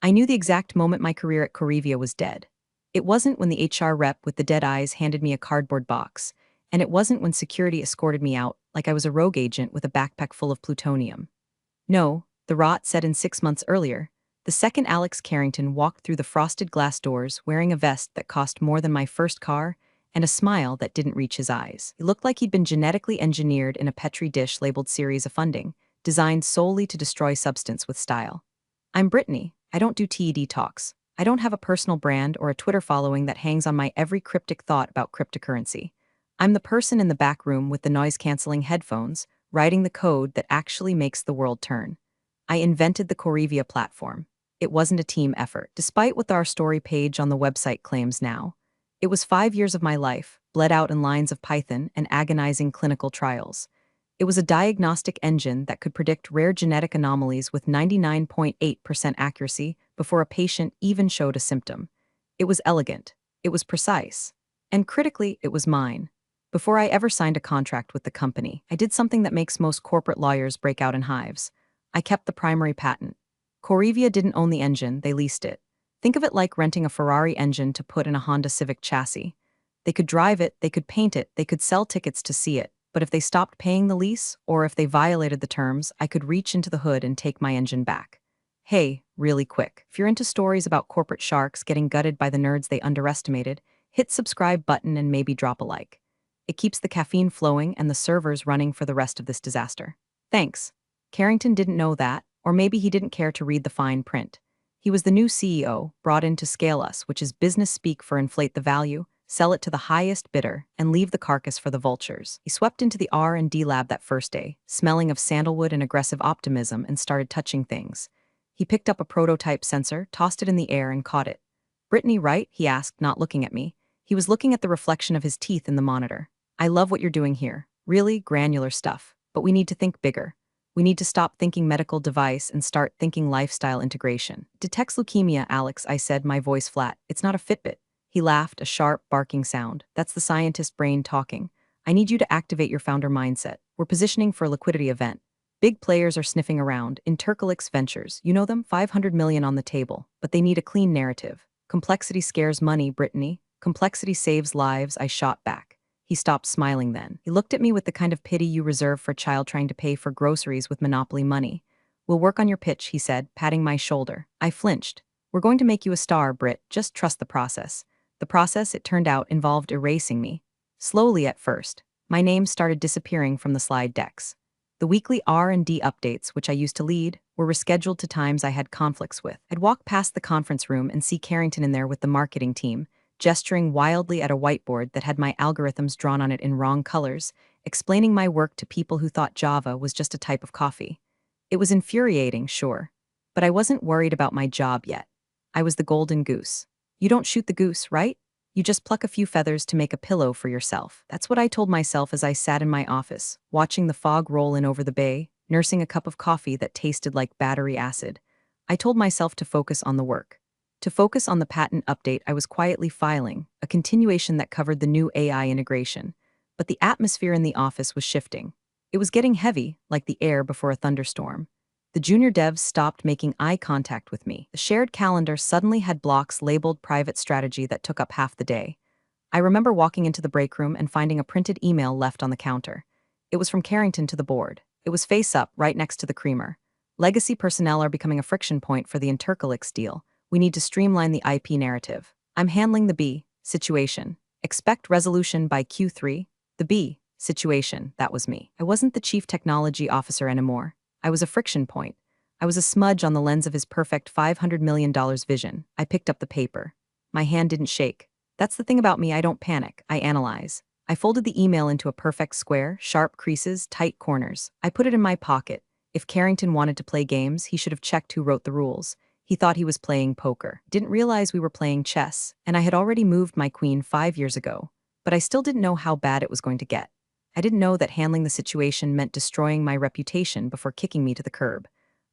I knew the exact moment my career at Corivia was dead. It wasn't when the HR rep with the dead eyes handed me a cardboard box, and it wasn't when security escorted me out like I was a rogue agent with a backpack full of plutonium. No, the rot set in 6 months earlier, the second Alex Carrington walked through the frosted glass doors wearing a vest that cost more than my first car and a smile that didn't reach his eyes. He looked like he'd been genetically engineered in a Petri dish labeled series of funding, designed solely to destroy substance with style. I'm Brittany. I don't do TED talks. I don't have a personal brand or a Twitter following that hangs on my every cryptic thought about cryptocurrency. I'm the person in the back room with the noise-canceling headphones, writing the code that actually makes the world turn. I invented the Corivia platform. It wasn't a team effort, despite what our story page on the website claims now. It was 5 years of my life, bled out in lines of Python and agonizing clinical trials. It was a diagnostic engine that could predict rare genetic anomalies with 99.8% accuracy before a patient even showed a symptom. It was elegant. It was precise. And critically, it was mine. Before I ever signed a contract with the company, I did something that makes most corporate lawyers break out in hives. I kept the primary patent. Corivia didn't own the engine, they leased it. Think of it like renting a Ferrari engine to put in a Honda Civic chassis. They could drive it, they could paint it, they could sell tickets to see it, but if they stopped paying the lease, or if they violated the terms, I could reach into the hood and take my engine back. Hey, really quick, if you're into stories about corporate sharks getting gutted by the nerds they underestimated, hit subscribe button and maybe drop a like. It keeps the caffeine flowing and the servers running for the rest of this disaster. Thanks. Carrington didn't know that, or maybe he didn't care to read the fine print. He was the new CEO, brought in to scale us, which is business speak for inflate the value, sell it to the highest bidder, and leave the carcass for the vultures. He swept into the R&D lab that first day, smelling of sandalwood and aggressive optimism, and started touching things. He picked up a prototype sensor, tossed it in the air, and caught it. Brittany, right? He asked, not looking at me. He was looking at the reflection of his teeth in the monitor. I love what you're doing here. Really granular stuff. But we need to think bigger. We need to stop thinking medical device and start thinking lifestyle integration. Detects leukemia, Alex, I said, my voice flat. It's not a Fitbit. He laughed, a sharp, barking sound. That's the scientist brain talking. I need you to activate your founder mindset. We're positioning for a liquidity event. Big players are sniffing around. Intercalix Ventures, you know them? 500 million on the table. But they need a clean narrative. Complexity scares money, Brittany. Complexity saves lives, I shot back. He stopped smiling then. He looked at me with the kind of pity you reserve for a child trying to pay for groceries with monopoly money. We'll work on your pitch, he said, patting my shoulder. I flinched. We're going to make you a star, Britt. Just trust the process. The process, it turned out, involved erasing me. Slowly at first. My name started disappearing from the slide decks. The weekly R&D updates, which I used to lead, were rescheduled to times I had conflicts with. I'd walk past the conference room and see Carrington in there with the marketing team, gesturing wildly at a whiteboard that had my algorithms drawn on it in wrong colors, explaining my work to people who thought Java was just a type of coffee. It was infuriating, sure, but I wasn't worried about my job yet. I was the golden goose. You don't shoot the goose, right? You just pluck a few feathers to make a pillow for yourself. That's what I told myself as I sat in my office, watching the fog roll in over the bay, nursing a cup of coffee that tasted like battery acid. I told myself to focus on the work. To focus on the patent update I was quietly filing, a continuation that covered the new AI integration. But the atmosphere in the office was shifting. It was getting heavy, like the air before a thunderstorm. The junior devs stopped making eye contact with me. The shared calendar suddenly had blocks labeled private strategy that took up half the day. I remember walking into the break room and finding a printed email left on the counter. It was from Carrington to the board. It was face up, right next to the creamer. Legacy personnel are becoming a friction point for the Intercalix deal. We need to streamline the IP narrative. I'm handling the B situation. Expect resolution by Q3. The B situation, that was me. I wasn't the chief technology officer anymore. I was a friction point. I was a smudge on the lens of his perfect $500 million vision. I picked up the paper. My hand didn't shake. That's the thing about me, I don't panic, I analyze. I folded the email into a perfect square, sharp creases, tight corners. I put it in my pocket. If Carrington wanted to play games, he should have checked who wrote the rules. He thought he was playing poker. Didn't realize we were playing chess, and I had already moved my queen 5 years ago. But I still didn't know how bad it was going to get. I didn't know that handling the situation meant destroying my reputation before kicking me to the curb.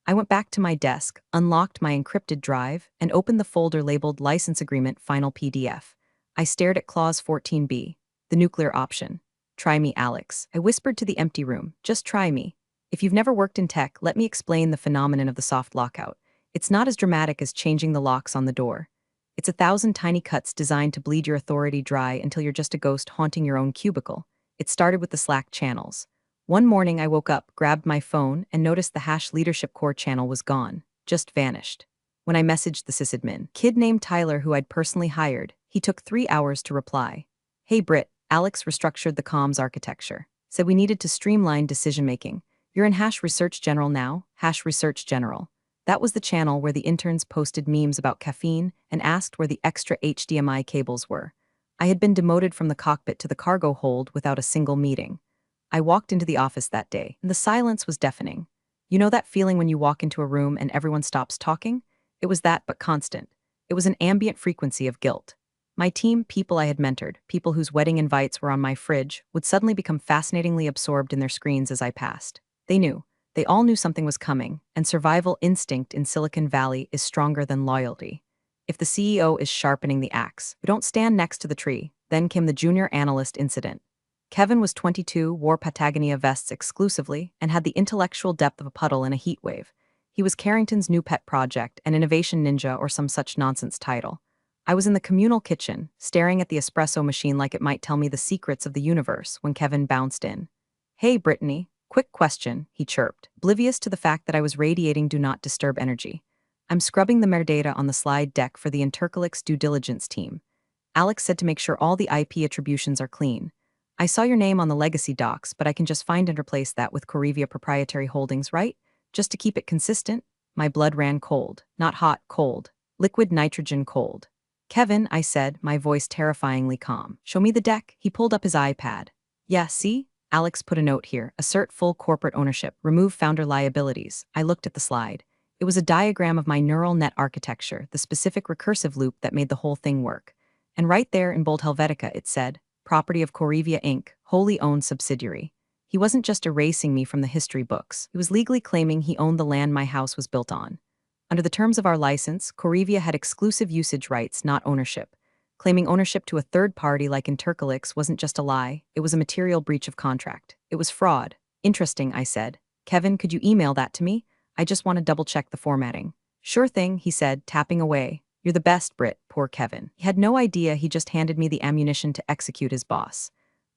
I went back to my desk, unlocked my encrypted drive, and opened the folder labeled License Agreement Final PDF. I stared at Clause 14b, the nuclear option. Try me, Alex. I whispered to the empty room. Just try me. If you've never worked in tech, let me explain the phenomenon of the soft lockout. It's not as dramatic as changing the locks on the door. It's 1,000 tiny cuts designed to bleed your authority dry until you're just a ghost haunting your own cubicle. It started with the Slack channels. One morning I woke up, grabbed my phone, and noticed the Hash Leadership Core channel was gone, just vanished. When I messaged the sysadmin, kid named Tyler who I'd personally hired, he took 3 hours to reply. Hey Britt, Alex restructured the comms architecture. Said we needed to streamline decision-making. You're in Hash Research General now, Hash Research General. That was the channel where the interns posted memes about caffeine and asked where the extra HDMI cables were. I had been demoted from the cockpit to the cargo hold without a single meeting. I walked into the office that day, and the silence was deafening. You know that feeling when you walk into a room and everyone stops talking? It was that, but constant. It was an ambient frequency of guilt. My team, people I had mentored, people whose wedding invites were on my fridge, would suddenly become fascinatingly absorbed in their screens as I passed. They knew. They all knew something was coming, and survival instinct in Silicon Valley is stronger than loyalty. If the CEO is sharpening the axe, we don't stand next to the tree. Then came the junior analyst incident. Kevin was 22, wore Patagonia vests exclusively, and had the intellectual depth of a puddle in a heat wave. He was Carrington's new pet project, an innovation ninja or some such nonsense title. I was in the communal kitchen, staring at the espresso machine like it might tell me the secrets of the universe when Kevin bounced in. Hey, Brittany. Quick question, he chirped, oblivious to the fact that I was radiating do not disturb energy. I'm scrubbing the metadata on the slide deck for the Intercalyx due diligence team. Alex said to make sure all the IP attributions are clean. I saw your name on the legacy docs, but I can just find and replace that with Corivia Proprietary Holdings, right? Just to keep it consistent? My blood ran cold. Not hot, cold. Liquid nitrogen cold. Kevin, I said, my voice terrifyingly calm. Show me the deck. He pulled up his iPad. Yeah, see? Alex put a note here. Assert full corporate ownership. Remove founder liabilities. I looked at the slide. It was a diagram of my neural net architecture, the specific recursive loop that made the whole thing work. And right there in bold Helvetica it said, property of Corivia Inc., wholly owned subsidiary. He wasn't just erasing me from the history books. He was legally claiming he owned the land my house was built on. Under the terms of our license, Corivia had exclusive usage rights, not ownership. Claiming ownership to a third party like Intercalyx wasn't just a lie, it was a material breach of contract. It was fraud. Interesting, I said. Kevin, could you email that to me? I just want to double-check the formatting. Sure thing, he said, tapping away. You're the best, Britt, poor Kevin. He had no idea he just handed me the ammunition to execute his boss.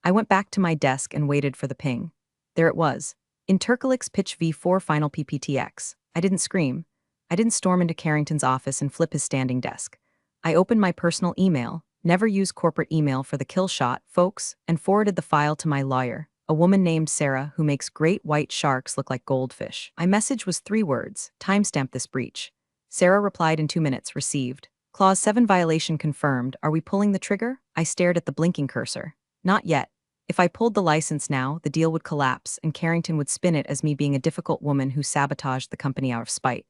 I went back to my desk and waited for the ping. There it was. Intercalyx Pitch V4 Final PPTX. I didn't scream. I didn't storm into Carrington's office and flip his standing desk. I opened my personal email, never use corporate email for the kill shot, folks, and forwarded the file to my lawyer, a woman named Sarah who makes great white sharks look like goldfish. My message was 3 words, timestamp this breach. Sarah replied in 2 minutes, received. Clause 7 violation confirmed, are we pulling the trigger? I stared at the blinking cursor. Not yet. If I pulled the license now, the deal would collapse and Carrington would spin it as me being a difficult woman who sabotaged the company out of spite.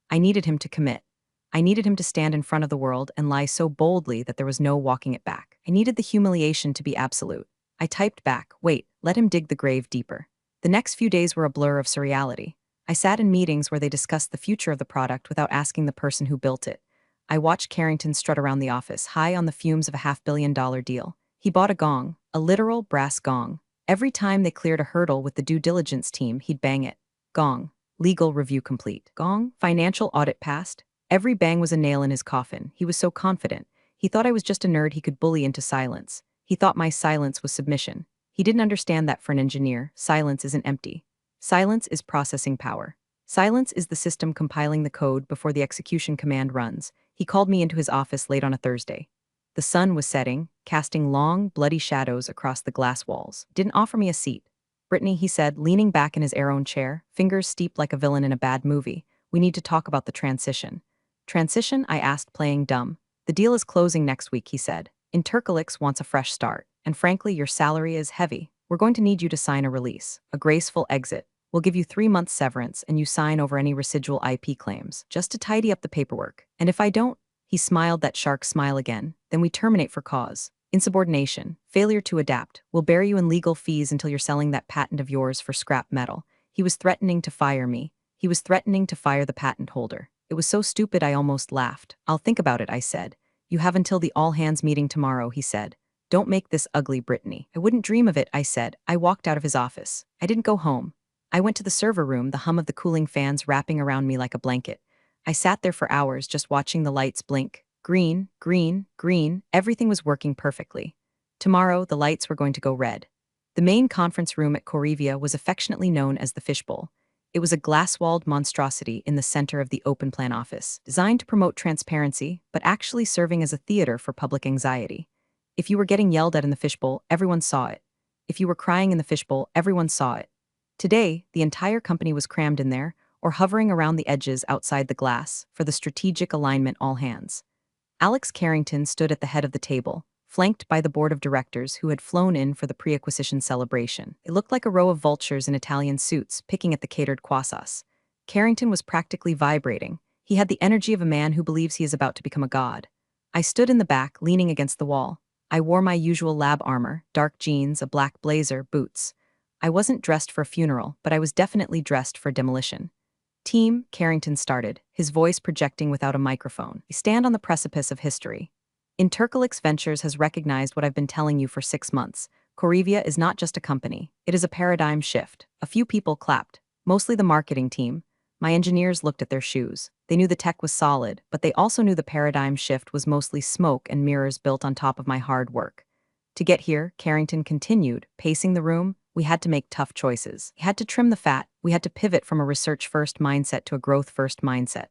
I needed him to commit. I needed him to stand in front of the world and lie so boldly that there was no walking it back. I needed the humiliation to be absolute. I typed back, wait, let him dig the grave deeper. The next few days were a blur of surreality. I sat in meetings where they discussed the future of the product without asking the person who built it. I watched Carrington strut around the office, high on the fumes of a $500 million deal. He bought a gong, a literal brass gong. Every time they cleared a hurdle with the due diligence team, he'd bang it. Gong. Legal review complete. Gong. Financial audit passed. Every bang was a nail in his coffin. He was so confident. He thought I was just a nerd he could bully into silence. He thought my silence was submission. He didn't understand that for an engineer, silence isn't empty. Silence is processing power. Silence is the system compiling the code before the execution command runs. He called me into his office late on a Thursday. The sun was setting, casting long, bloody shadows across the glass walls. Didn't offer me a seat. Brittany, he said, leaning back in his air-owned chair, fingers steeped like a villain in a bad movie. We need to talk about the transition. Transition? I asked, playing dumb. The deal is closing next week, he said. Intercalyx wants a fresh start. And frankly, your salary is heavy. We're going to need you to sign a release, a graceful exit. We'll give you 3 months severance and you sign over any residual IP claims, just to tidy up the paperwork. And if I don't, he smiled that shark smile again, then we terminate for cause. Insubordination, failure to adapt. We'll bury you in legal fees until you're selling that patent of yours for scrap metal. He was threatening to fire me. He was threatening to fire the patent holder. It was so stupid I almost laughed. I'll think about it, I said. You have until the all-hands meeting tomorrow, he said. Don't make this ugly, Brittany. I wouldn't dream of it, I said. I walked out of his office. I didn't go home. I went to the server room, the hum of the cooling fans wrapping around me like a blanket. I sat there for hours just watching the lights blink. Green, green, green, everything was working perfectly. Tomorrow, the lights were going to go red. The main conference room at Corivia was affectionately known as the Fishbowl. It was a glass-walled monstrosity in the center of the open plan office, designed to promote transparency, but actually serving as a theater for public anxiety. If you were getting yelled at in the fishbowl, everyone saw it. If you were crying in the fishbowl, everyone saw it. Today, the entire company was crammed in there, or hovering around the edges outside the glass, for the strategic alignment all hands. Alex Carrington stood at the head of the table, flanked by the board of directors who had flown in for the pre-acquisition celebration. It looked like a row of vultures in Italian suits picking at the catered croissants. Carrington was practically vibrating. He had the energy of a man who believes he is about to become a god. I stood in the back, leaning against the wall. I wore my usual lab armor, dark jeans, a black blazer, boots. I wasn't dressed for a funeral, but I was definitely dressed for demolition. Team, Carrington started, his voice projecting without a microphone. We stand on the precipice of history. Intercalix Ventures has recognized what I've been telling you for 6 months. Corivia is not just a company. It is a paradigm shift. A few people clapped, mostly the marketing team. My engineers looked at their shoes. They knew the tech was solid, but they also knew the paradigm shift was mostly smoke and mirrors built on top of my hard work. To get here, Carrington continued, pacing the room. We had to make tough choices. We had to trim the fat. We had to pivot from a research-first mindset to a growth-first mindset.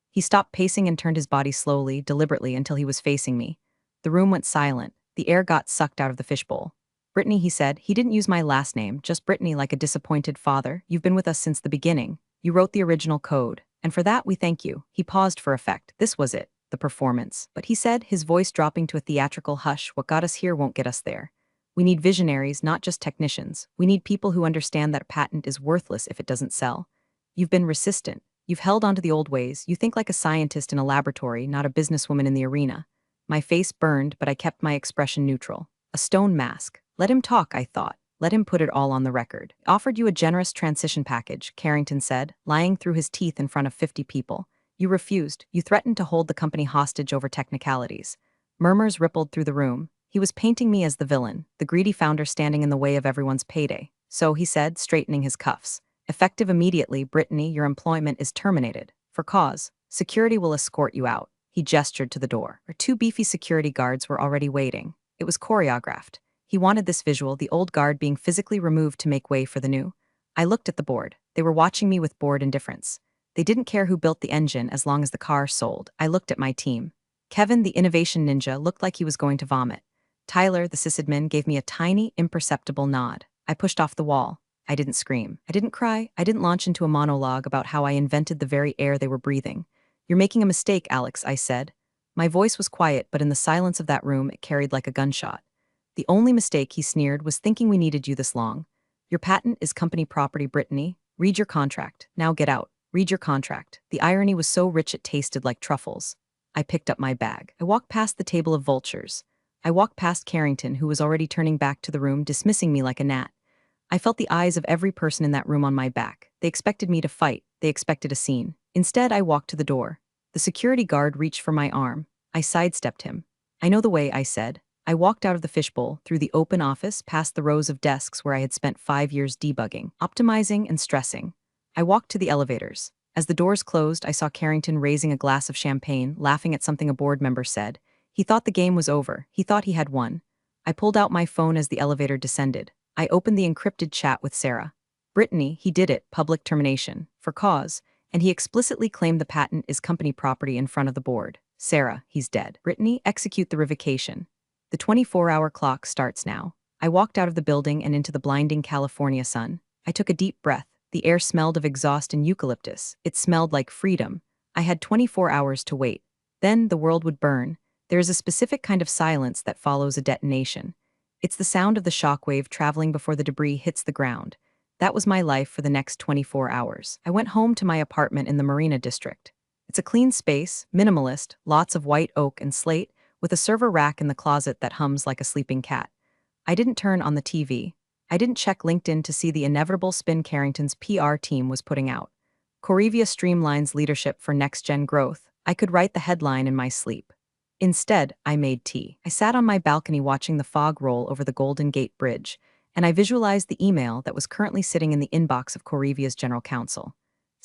He stopped pacing and turned his body slowly, deliberately, until he was facing me. The room went silent. The air got sucked out of the fishbowl. Brittany, he said. He didn't use my last name, just Brittany, like a disappointed father. You've been with us since the beginning. You wrote the original code. And for that, we thank you. He paused for effect. This was it, the performance. But he said, his voice dropping to a theatrical hush, what got us here won't get us there. We need visionaries, not just technicians. We need people who understand that a patent is worthless if it doesn't sell. You've been resistant. You've held onto the old ways. You think like a scientist in a laboratory, not a businesswoman in the arena. My face burned, but I kept my expression neutral. A stone mask. Let him talk, I thought. Let him put it all on the record. I offered you a generous transition package, Carrington said, lying through his teeth in front of 50 people. You refused. You threatened to hold the company hostage over technicalities. Murmurs rippled through the room. He was painting me as the villain, the greedy founder standing in the way of everyone's payday. So, he said, straightening his cuffs. Effective immediately, Brittany, your employment is terminated. For cause. Security will escort you out. He gestured to the door. Our 2 beefy security guards were already waiting. It was choreographed. He wanted this visual, the old guard being physically removed to make way for the new. I looked at the board. They were watching me with bored indifference. They didn't care who built the engine as long as the car sold. I looked at my team. Kevin, the innovation ninja, looked like he was going to vomit. Tyler, the sysadmin, gave me a tiny, imperceptible nod. I pushed off the wall. I didn't scream. I didn't cry. I didn't launch into a monologue about how I invented the very air they were breathing. You're making a mistake, Alex, I said. My voice was quiet, but in the silence of that room, it carried like a gunshot. The only mistake, he sneered, was thinking we needed you this long. Your patent is company property, Brittany. Read your contract. Now get out. Read your contract. The irony was so rich it tasted like truffles. I picked up my bag. I walked past the table of vultures. I walked past Carrington, who was already turning back to the room, dismissing me like a gnat. I felt the eyes of every person in that room on my back. They expected me to fight. They expected a scene. Instead, I walked to the door. The security guard reached for my arm. I sidestepped him. I know the way, I said. I walked out of the fishbowl, through the open office, past the rows of desks where I had spent 5 years debugging, optimizing, and stressing. I walked to the elevators. As the doors closed, I saw Carrington raising a glass of champagne, laughing at something a board member said. He thought the game was over. He thought he had won. I pulled out my phone as the elevator descended. I opened the encrypted chat with Sarah. Brittany, he did it, public termination, for cause, and he explicitly claimed the patent is company property in front of the board. Sarah, he's dead. Brittany, execute the revocation. The 24-hour clock starts now. I walked out of the building and into the blinding California sun. I took a deep breath. The air smelled of exhaust and eucalyptus. It smelled like freedom. I had 24 hours to wait. Then the world would burn. There is a specific kind of silence that follows a detonation. It's the sound of the shockwave traveling before the debris hits the ground. That was my life for the next 24 hours. I went home to my apartment in the Marina District. It's a clean space, minimalist, lots of white oak and slate, with a server rack in the closet that hums like a sleeping cat. I didn't turn on the TV. I didn't check LinkedIn to see the inevitable spin Carrington's PR team was putting out. Corivia streamlines leadership for next-gen growth. I could write the headline in my sleep. Instead, I made tea. I sat on my balcony watching the fog roll over the Golden Gate Bridge, and I visualized the email that was currently sitting in the inbox of Corivia's general counsel.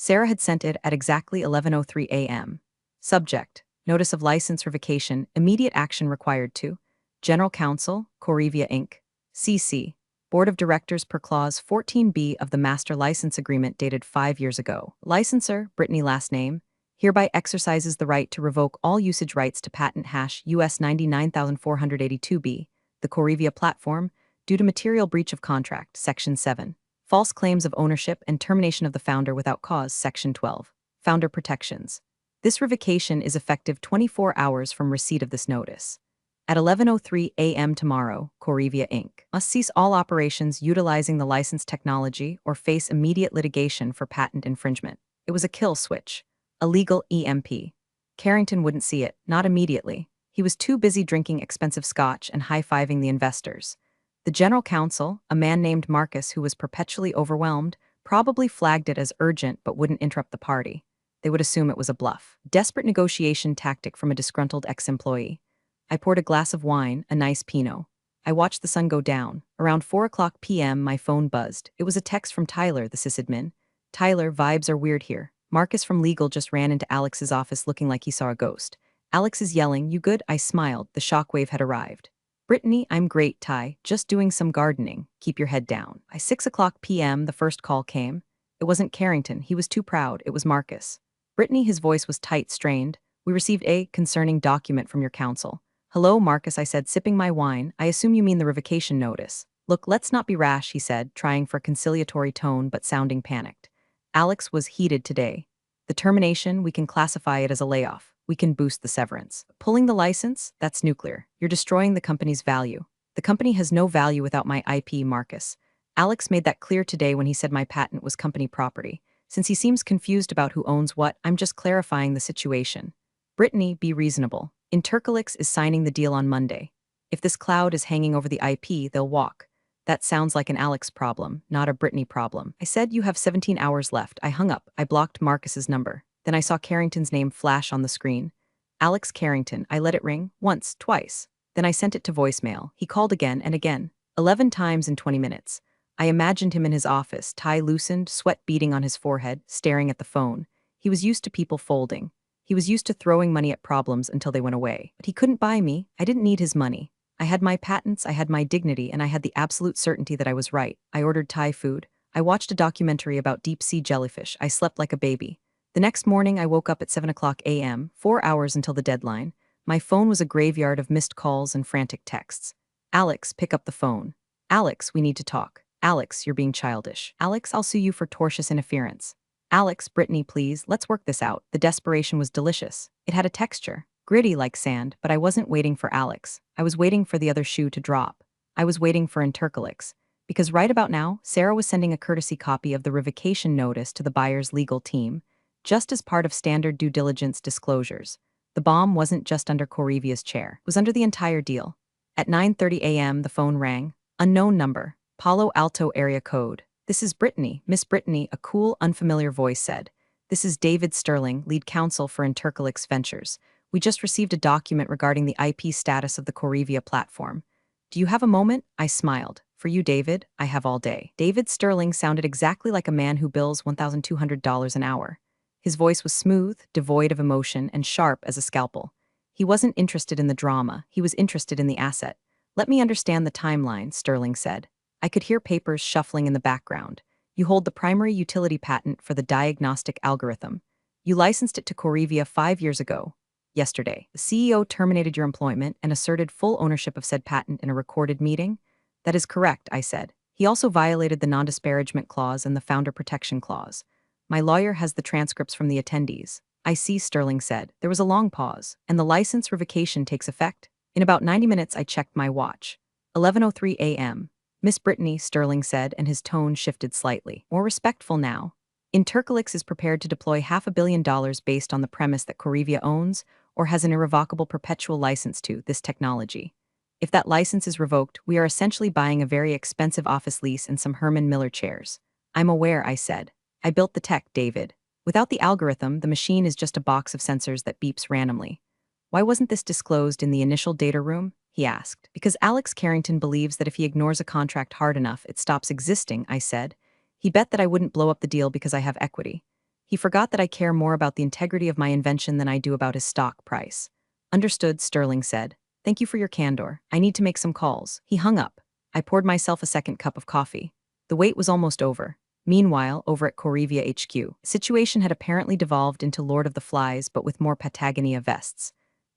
Sarah had sent it at exactly 11:03 a.m. Subject: Notice of License Revocation, Immediate Action Required to General Counsel, Corivia Inc. CC. Board of Directors per Clause 14B of the Master License Agreement dated 5 years ago. Licensor, Brittany last name, hereby exercises the right to revoke all usage rights to patent hash US 99482B, the Corivia platform, due to material breach of contract, Section 7. False claims of ownership and termination of the founder without cause, Section 12. Founder protections. This revocation is effective 24 hours from receipt of this notice. At 11:03 a.m. tomorrow, Corivia Inc. must cease all operations utilizing the licensed technology or face immediate litigation for patent infringement. It was a kill switch. A legal EMP. Carrington wouldn't see it, not immediately. He was too busy drinking expensive scotch and high-fiving the investors. The general counsel, a man named Marcus who was perpetually overwhelmed, probably flagged it as urgent but wouldn't interrupt the party. They would assume it was a bluff. Desperate negotiation tactic from a disgruntled ex-employee. I poured a glass of wine, a nice Pinot. I watched the sun go down. Around 4 p.m. my phone buzzed. It was a text from Tyler, the sysadmin. Tyler, vibes are weird here. Marcus from legal just ran into Alex's office looking like he saw a ghost. Alex is yelling, "You good?" I smiled. The shockwave had arrived. Brittany, I'm great, Ty. Just doing some gardening. Keep your head down. By 6 p.m. the first call came. It wasn't Carrington. He was too proud. It was Marcus. Brittany, his voice was tight, strained. We received a concerning document from your counsel. Hello, Marcus, I said, sipping my wine. I assume you mean the revocation notice. Look, let's not be rash, he said, trying for a conciliatory tone but sounding panicked. Alex was heated today. The termination, we can classify it as a layoff. We can boost the severance. Pulling the license? That's nuclear. You're destroying the company's value. The company has no value without my IP, Marcus. Alex made that clear today when he said my patent was company property. Since he seems confused about who owns what, I'm just clarifying the situation. Brittany, be reasonable. Intercolix is signing the deal on Monday. If this cloud is hanging over the IP, they'll walk. That sounds like an Alex problem, not a Brittany problem. I said you have 17 hours left. I hung up. I blocked Marcus's number. Then I saw Carrington's name flash on the screen. Alex Carrington. I let it ring. Once, twice. Then I sent it to voicemail. He called again and again. 11 times in 20 minutes. I imagined him in his office, tie loosened, sweat beading on his forehead, staring at the phone. He was used to people folding. He was used to throwing money at problems until they went away. But he couldn't buy me. I didn't need his money. I had my patents, I had my dignity, and I had the absolute certainty that I was right. I ordered Thai food. I watched a documentary about deep-sea jellyfish. I slept like a baby. The next morning, I woke up at 7 a.m., 4 hours until the deadline. My phone was a graveyard of missed calls and frantic texts. Alex, pick up the phone. Alex, we need to talk. Alex, you're being childish. Alex, I'll sue you for tortious interference. Alex, Brittany, please, let's work this out. The desperation was delicious. It had a texture, gritty like sand, but I wasn't waiting for Alex. I was waiting for the other shoe to drop. I was waiting for Intercolix. Because right about now, Sarah was sending a courtesy copy of the revocation notice to the buyer's legal team, just as part of standard due diligence disclosures. The bomb wasn't just under Corivia's chair. It was under the entire deal. At 9:30 a.m., the phone rang. Unknown number. Palo Alto area code. This is Brittany, Miss Brittany, a cool, unfamiliar voice said. This is David Sterling, lead counsel for Intercolix Ventures. We just received a document regarding the IP status of the Corivia platform. Do you have a moment? I smiled. For you, David, I have all day. David Sterling sounded exactly like a man who bills $1,200 an hour. His voice was smooth, devoid of emotion, and sharp as a scalpel. He wasn't interested in the drama, he was interested in the asset. Let me understand the timeline, Sterling said. I could hear papers shuffling in the background. You hold the primary utility patent for the diagnostic algorithm. You licensed it to Corivia 5 years ago. Yesterday, the CEO terminated your employment and asserted full ownership of said patent in a recorded meeting? That is correct, I said. He also violated the non-disparagement clause and the founder protection clause. My lawyer has the transcripts from the attendees. I see, Sterling said. There was a long pause, and the license revocation takes effect. In about 90 minutes, I checked my watch. 11:03 a.m. Miss Brittany, Sterling said, and his tone shifted slightly. More respectful now. Intercolix is prepared to deploy $500 million based on the premise that Corivia owns or has an irrevocable perpetual license to this technology. If that license is revoked, we are essentially buying a very expensive office lease and some Herman Miller chairs. I'm aware, I said. I built the tech, David. Without the algorithm, the machine is just a box of sensors that beeps randomly. Why wasn't this disclosed in the initial data room? He asked. Because Alex Carrington believes that if he ignores a contract hard enough, it stops existing, I said. He bet that I wouldn't blow up the deal because I have equity. He forgot that I care more about the integrity of my invention than I do about his stock price. Understood, Sterling said. Thank you for your candor. I need to make some calls. He hung up. I poured myself a second cup of coffee. The wait was almost over. Meanwhile, over at Corivia HQ, the situation had apparently devolved into Lord of the Flies, but with more Patagonia vests.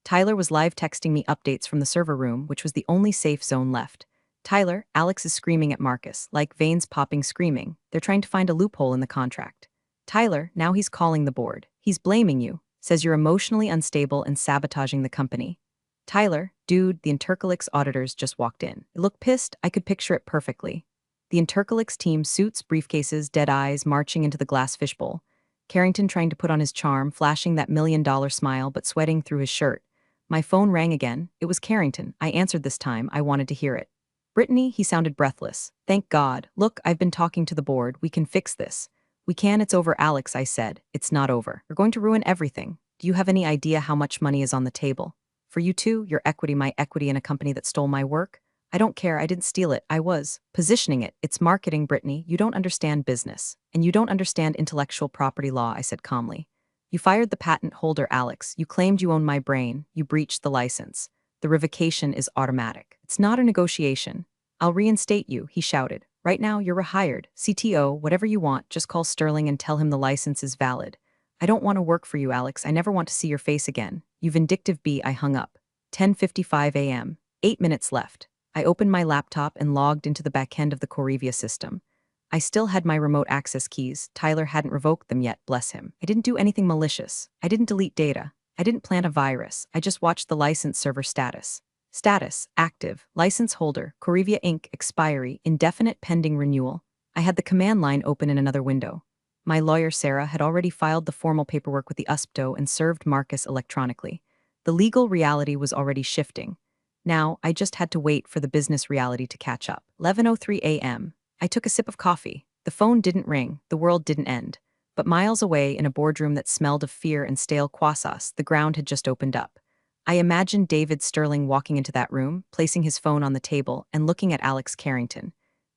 Tyler was live texting me updates from the server room, which was the only safe zone left. Tyler, Alex is screaming at Marcus, like veins popping screaming. They're trying to find a loophole in the contract. Tyler, now he's calling the board. He's blaming you, says you're emotionally unstable and sabotaging the company. Tyler, dude, the Intercolix auditors just walked in. It looked pissed, I could picture it perfectly. The Intercolix team, suits, briefcases, dead eyes, marching into the glass fishbowl. Carrington trying to put on his charm, flashing that $1,000,000 smile but sweating through his shirt. My phone rang again. It was Carrington. I answered this time. I wanted to hear it. Brittany, he sounded breathless. Thank God. Look, I've been talking to the board. We can fix this. We can, it's over, Alex, I said. It's not over. You're going to ruin everything. Do you have any idea how much money is on the table? For you too, your equity, my equity in a company that stole my work? I don't care, I didn't steal it, I was positioning it. It's marketing, Brittany. You don't understand business. And you don't understand intellectual property law, I said calmly. You fired the patent holder, Alex. You claimed you owned my brain. You breached the license. The revocation is automatic. It's not a negotiation. I'll reinstate you, he shouted. Right now, you're rehired. CTO, whatever you want, just call Sterling and tell him the license is valid. I don't want to work for you, Alex. I never want to see your face again. You vindictive bee, I hung up. 10:55 a.m. 8 minutes left. I opened my laptop and logged into the backend of the Corivia system. I still had my remote access keys. Tyler hadn't revoked them yet, bless him. I didn't do anything malicious. I didn't delete data. I didn't plant a virus. I just watched the license server status. Status, active, license holder, Corivia Inc., expiry, indefinite pending renewal. I had the command line open in another window. My lawyer, Sarah, had already filed the formal paperwork with the USPTO and served Marcus electronically. The legal reality was already shifting. Now, I just had to wait for the business reality to catch up. 11:03 a.m. I took a sip of coffee. The phone didn't ring. The world didn't end. But miles away, in a boardroom that smelled of fear and stale croissants, the ground had just opened up. I imagined David Sterling walking into that room, placing his phone on the table, and looking at Alex Carrington.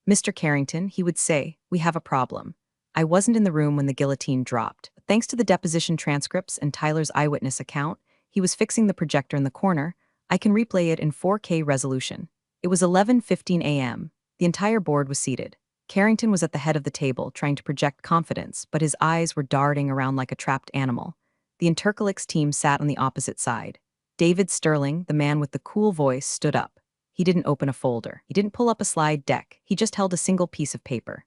Mr. Carrington, he would say, we have a problem. I wasn't in the room when the guillotine dropped. Thanks to the deposition transcripts and Tyler's eyewitness account, he was fixing the projector in the corner. I can replay it in 4K resolution. It was 11:15 a.m. The entire board was seated. Carrington was at the head of the table, trying to project confidence, but his eyes were darting around like a trapped animal. The Intercolix team sat on the opposite side. David Sterling, the man with the cool voice, stood up. He didn't open a folder. He didn't pull up a slide deck. He just held a single piece of paper.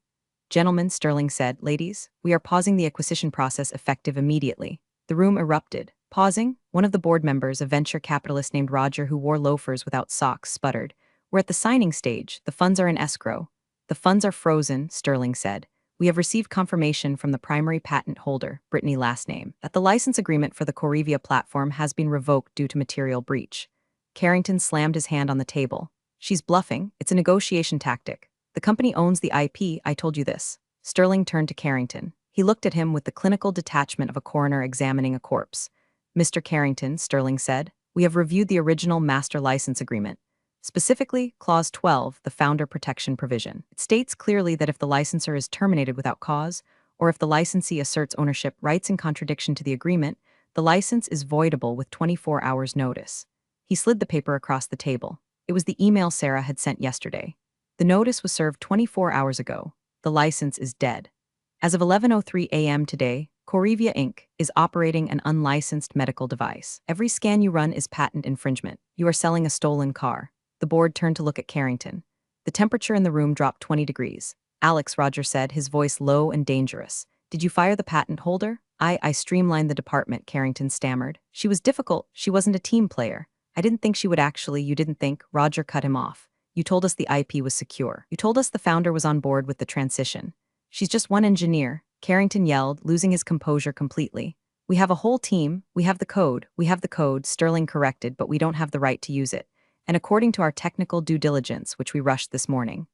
Gentlemen, Sterling said, ladies, we are pausing the acquisition process effective immediately. The room erupted. Pausing, one of the board members, a venture capitalist named Roger who wore loafers without socks, sputtered. We're at the signing stage. The funds are in escrow. The funds are frozen, Sterling said. We have received confirmation from the primary patent holder, Brittany last name, that the license agreement for the Corivia platform has been revoked due to material breach. Carrington slammed his hand on the table. She's bluffing. It's a negotiation tactic. The company owns the IP, I told you this. Sterling turned to Carrington. He looked at him with the clinical detachment of a coroner examining a corpse. Mr. Carrington, Sterling said, we have reviewed the original master license agreement. Specifically, Clause 12, the Founder Protection Provision. It states clearly that if the licensor is terminated without cause, or if the licensee asserts ownership rights in contradiction to the agreement, the license is voidable with 24 hours' notice. He slid the paper across the table. It was the email Sarah had sent yesterday. The notice was served 24 hours ago. The license is dead. As of 11:03 a.m. today, Corivia Inc. is operating an unlicensed medical device. Every scan you run is patent infringement. You are selling a stolen car. The board turned to look at Carrington. The temperature in the room dropped 20 degrees. Alex, Roger said, his voice low and dangerous. Did you fire the patent holder? I streamlined the department, Carrington stammered. She was difficult. She wasn't a team player. I didn't think she would actually. You didn't think. Roger cut him off. You told us the IP was secure. You told us the founder was on board with the transition. She's just one engineer, Carrington yelled, losing his composure completely. We have a whole team. We have the code. We have the code, Sterling corrected, but we don't have the right to use it. And according to our technical due diligence, which we rushed this morning,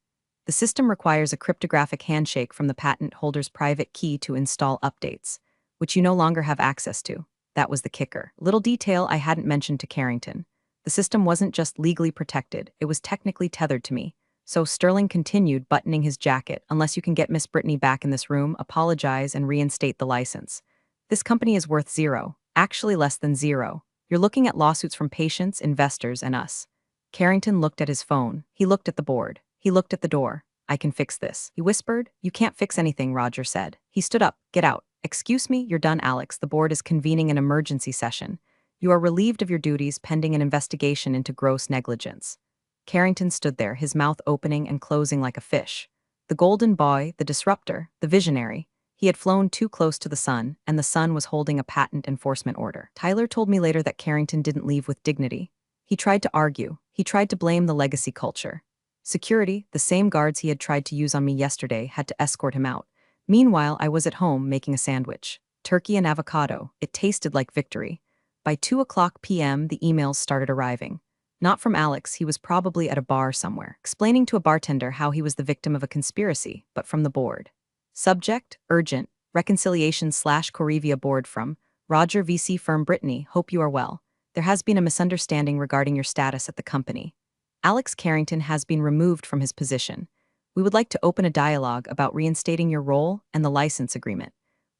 the system requires a cryptographic handshake from the patent holder's private key to install updates, which you no longer have access to. That was the kicker. Little detail I hadn't mentioned to Carrington. The system wasn't just legally protected, it was technically tethered to me. So Sterling continued, buttoning his jacket. Unless you can get Miss Brittany back in this room, apologize and reinstate the license. This company is worth zero, actually less than zero. You're looking at lawsuits from patients, investors, and us. Carrington looked at his phone. He looked at the board. He looked at the door. I can fix this, he whispered. You can't fix anything, Roger said. He stood up. Get out. Excuse me, you're done, Alex. The board is convening an emergency session. You are relieved of your duties pending an investigation into gross negligence. Carrington stood there, his mouth opening and closing like a fish. The golden boy, the disruptor, the visionary. He had flown too close to the sun, and the sun was holding a patent enforcement order. Tyler told me later that Carrington didn't leave with dignity. He tried to argue. He tried to blame the legacy culture. Security, the same guards he had tried to use on me yesterday, had to escort him out. Meanwhile, I was at home making a sandwich. Turkey and avocado. It tasted like victory. By 2 p.m., the emails started arriving. Not from Alex, he was probably at a bar somewhere, explaining to a bartender how he was the victim of a conspiracy, but from the board. Subject, urgent, reconciliation/Correvia board from Roger VC firm Brittany, hope you are well. There has been a misunderstanding regarding your status at the company. Alex Carrington has been removed from his position. We would like to open a dialogue about reinstating your role and the license agreement.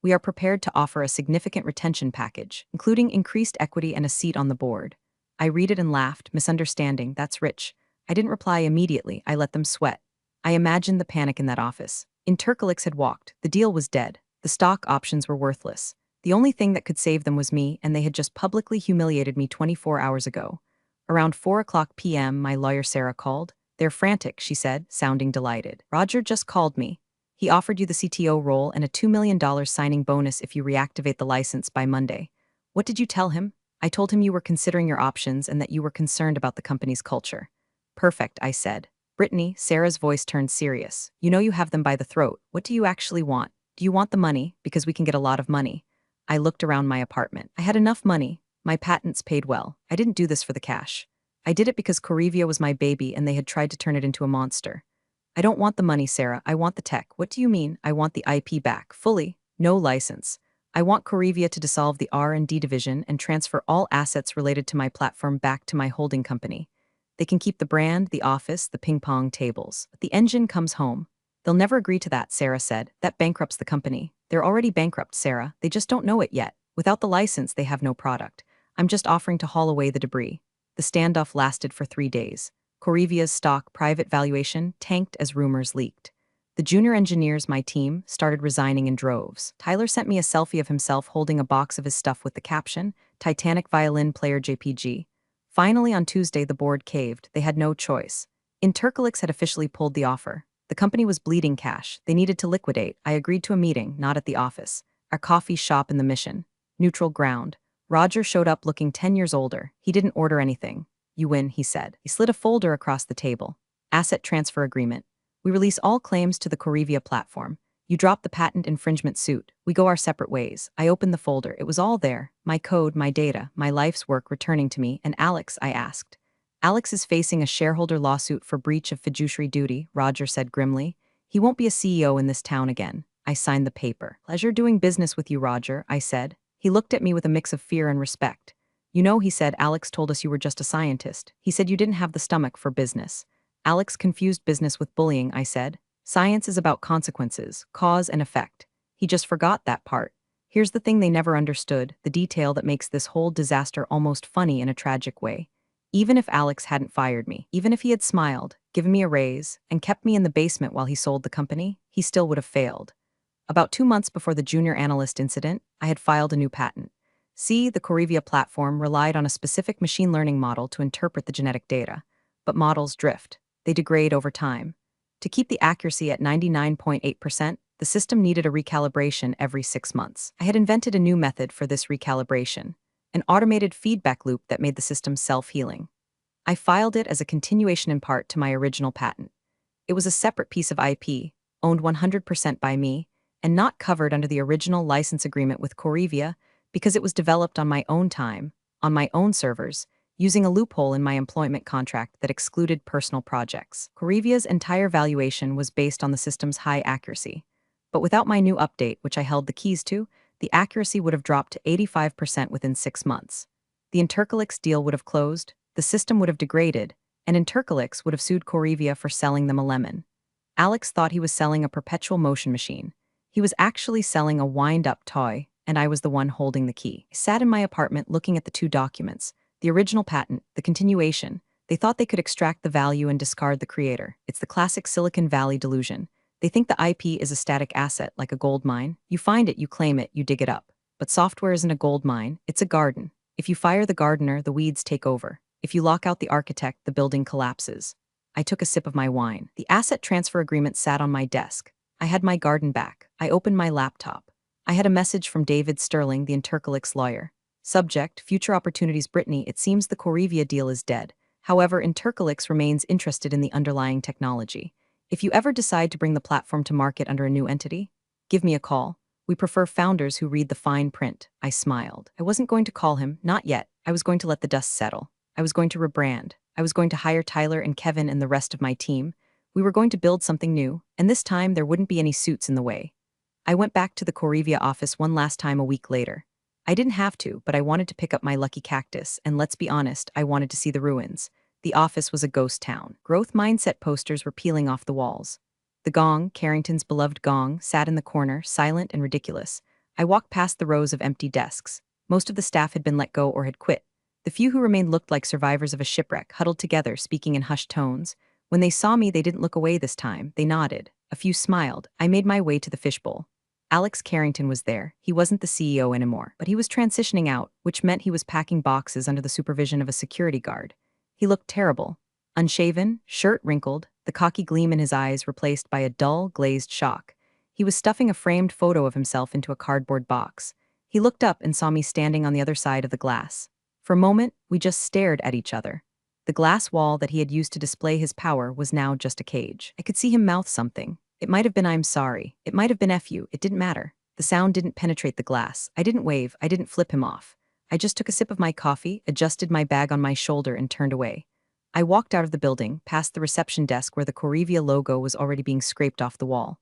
We are prepared to offer a significant retention package, including increased equity and a seat on the board. I read it and laughed, misunderstanding, that's rich. I didn't reply immediately, I let them sweat. I imagined the panic in that office. Intercolix had walked, the deal was dead, the stock options were worthless. The only thing that could save them was me, and they had just publicly humiliated me 24 hours ago. Around 4 p.m., my lawyer Sarah called. They're frantic, she said, sounding delighted. Roger just called me. He offered you the CTO role and a $2 million signing bonus if you reactivate the license by Monday. What did you tell him? I told him you were considering your options and that you were concerned about the company's culture. Perfect, I said. Brittany, Sarah's voice turned serious. You know you have them by the throat. What do you actually want? Do you want the money? Because we can get a lot of money. I looked around my apartment. I had enough money. My patents paid well. I didn't do this for the cash. I did it because Correvia was my baby and they had tried to turn it into a monster. I don't want the money, Sarah. I want the tech. What do you mean? I want the IP back. Fully. No license. I want Correvia to dissolve the R&D division and transfer all assets related to my platform back to my holding company. They can keep the brand, the office, the ping-pong tables. But the engine comes home. They'll never agree to that, Sarah said. That bankrupts the company. They're already bankrupt, Sarah. They just don't know it yet. Without the license, they have no product. I'm just offering to haul away the debris. The standoff lasted for 3 days. Correvia's stock private valuation tanked as rumors leaked. The junior engineers, my team, started resigning in droves. Tyler sent me a selfie of himself holding a box of his stuff with the caption, Titanic violin player JPG. Finally, on Tuesday, the board caved. They had no choice. Intercolix had officially pulled the offer. The company was bleeding cash. They needed to liquidate. I agreed to a meeting, not at the office. Our coffee shop in the Mission. Neutral ground. Roger showed up looking 10 years older. He didn't order anything. You win, he said. He slid a folder across the table. Asset transfer agreement. We release all claims to the Correvia platform. You drop the patent infringement suit. We go our separate ways. I opened the folder. It was all there. My code, my data, my life's work returning to me. And Alex, I asked. Alex is facing a shareholder lawsuit for breach of fiduciary duty, Roger said grimly. He won't be a CEO in this town again. I signed the paper. Pleasure doing business with you, Roger, I said. He looked at me with a mix of fear and respect. You know, he said, Alex told us you were just a scientist. He said you didn't have the stomach for business. Alex confused business with bullying, I said. Science is about consequences, cause and effect. He just forgot that part. Here's the thing they never understood, the detail that makes this whole disaster almost funny in a tragic way. Even if Alex hadn't fired me, even if he had smiled, given me a raise, and kept me in the basement while he sold the company, he still would have failed. About 2 months before the junior analyst incident, I had filed a new patent. See, the Correvia platform relied on a specific machine learning model to interpret the genetic data. But models drift. They degrade over time. To keep the accuracy at 99.8%, the system needed a recalibration every 6 months. I had invented a new method for this recalibration, an automated feedback loop that made the system self-healing. I filed it as a continuation in part to my original patent. It was a separate piece of IP, owned 100% by me, and not covered under the original license agreement with Correvia because it was developed on my own time, on my own servers, using a loophole in my employment contract that excluded personal projects. Correvia's entire valuation was based on the system's high accuracy. But without my new update, which I held the keys to, the accuracy would have dropped to 85% within 6 months. The Intercolix deal would have closed, the system would have degraded, and Intercolix would have sued Corrivia for selling them a lemon. Alex thought he was selling a perpetual motion machine. He was actually selling a wind-up toy, and I was the one holding the key. I sat in my apartment looking at the two documents, the original patent, the continuation. They thought they could extract the value and discard the creator. It's the classic Silicon Valley delusion. They think the IP is a static asset, like a gold mine. You find it, you claim it, you dig it up. But software isn't a gold mine, it's a garden. If you fire the gardener, the weeds take over. If you lock out the architect, the building collapses. I took a sip of my wine. The asset transfer agreement sat on my desk. I had my garden back. I opened my laptop. I had a message from David Sterling, the Intercolix lawyer. Subject, future opportunities. Brittany, it seems the Corrivia deal is dead. However, Intercolix remains interested in the underlying technology. If you ever decide to bring the platform to market under a new entity, give me a call. We prefer founders who read the fine print. I smiled. I wasn't going to call him, not yet. I was going to let the dust settle. I was going to rebrand. I was going to hire Tyler and Kevin and the rest of my team. We were going to build something new, and this time there wouldn't be any suits in the way. I went back to the Corrivia office one last time a week later. I didn't have to, but I wanted to pick up my lucky cactus, and let's be honest, I wanted to see the ruins. The office was a ghost town. Growth mindset posters were peeling off the walls. The gong, Carrington's beloved gong, sat in the corner, silent and ridiculous. I walked past the rows of empty desks. Most of the staff had been let go or had quit. The few who remained looked like survivors of a shipwreck, huddled together, speaking in hushed tones. When they saw me, they didn't look away this time. They nodded. A few smiled. I made my way to the fishbowl. Alex Carrington was there. He wasn't the CEO anymore, but he was transitioning out, which meant he was packing boxes under the supervision of a security guard. He looked terrible. Unshaven, shirt wrinkled, the cocky gleam in his eyes replaced by a dull, glazed shock. He was stuffing a framed photo of himself into a cardboard box. He looked up and saw me standing on the other side of the glass. For a moment, we just stared at each other. The glass wall that he had used to display his power was now just a cage. I could see him mouth something. It might have been "I'm sorry." It might have been "F you." It didn't matter. The sound didn't penetrate the glass. I didn't wave. I didn't flip him off. I just took a sip of my coffee, adjusted my bag on my shoulder, and turned away. I walked out of the building, past the reception desk where the Corrivia logo was already being scraped off the wall.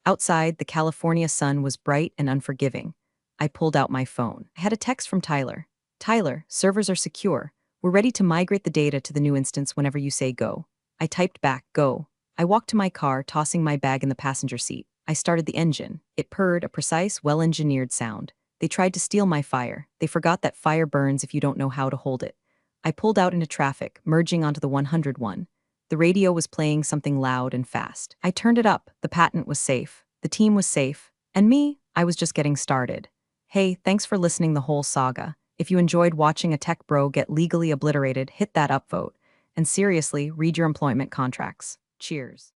Outside, the California sun was bright and unforgiving. I pulled out my phone. I had a text from Tyler. "Tyler, servers are secure. We're ready to migrate the data to the new instance whenever you say go." I typed back, "Go." I walked to my car, tossing my bag in the passenger seat. I started the engine. It purred, a precise, well-engineered sound. They tried to steal my fire. They forgot that fire burns if you don't know how to hold it. I pulled out into traffic, merging onto the 101. The radio was playing something loud and fast. I turned it up. The patent was safe. The team was safe. And me, I was just getting started. Hey, thanks for listening the whole saga. If you enjoyed watching a tech bro get legally obliterated, hit that upvote. And seriously, read your employment contracts. Cheers.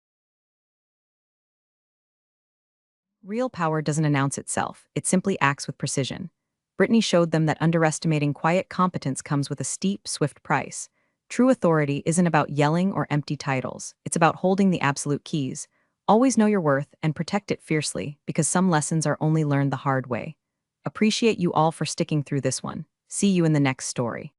Real power doesn't announce itself, it simply acts with precision. Brittany showed them that underestimating quiet competence comes with a steep, swift price. True authority isn't about yelling or empty titles, it's about holding the absolute keys. Always know your worth and protect it fiercely, because some lessons are only learned the hard way. Appreciate you all for sticking through this one. See you in the next story.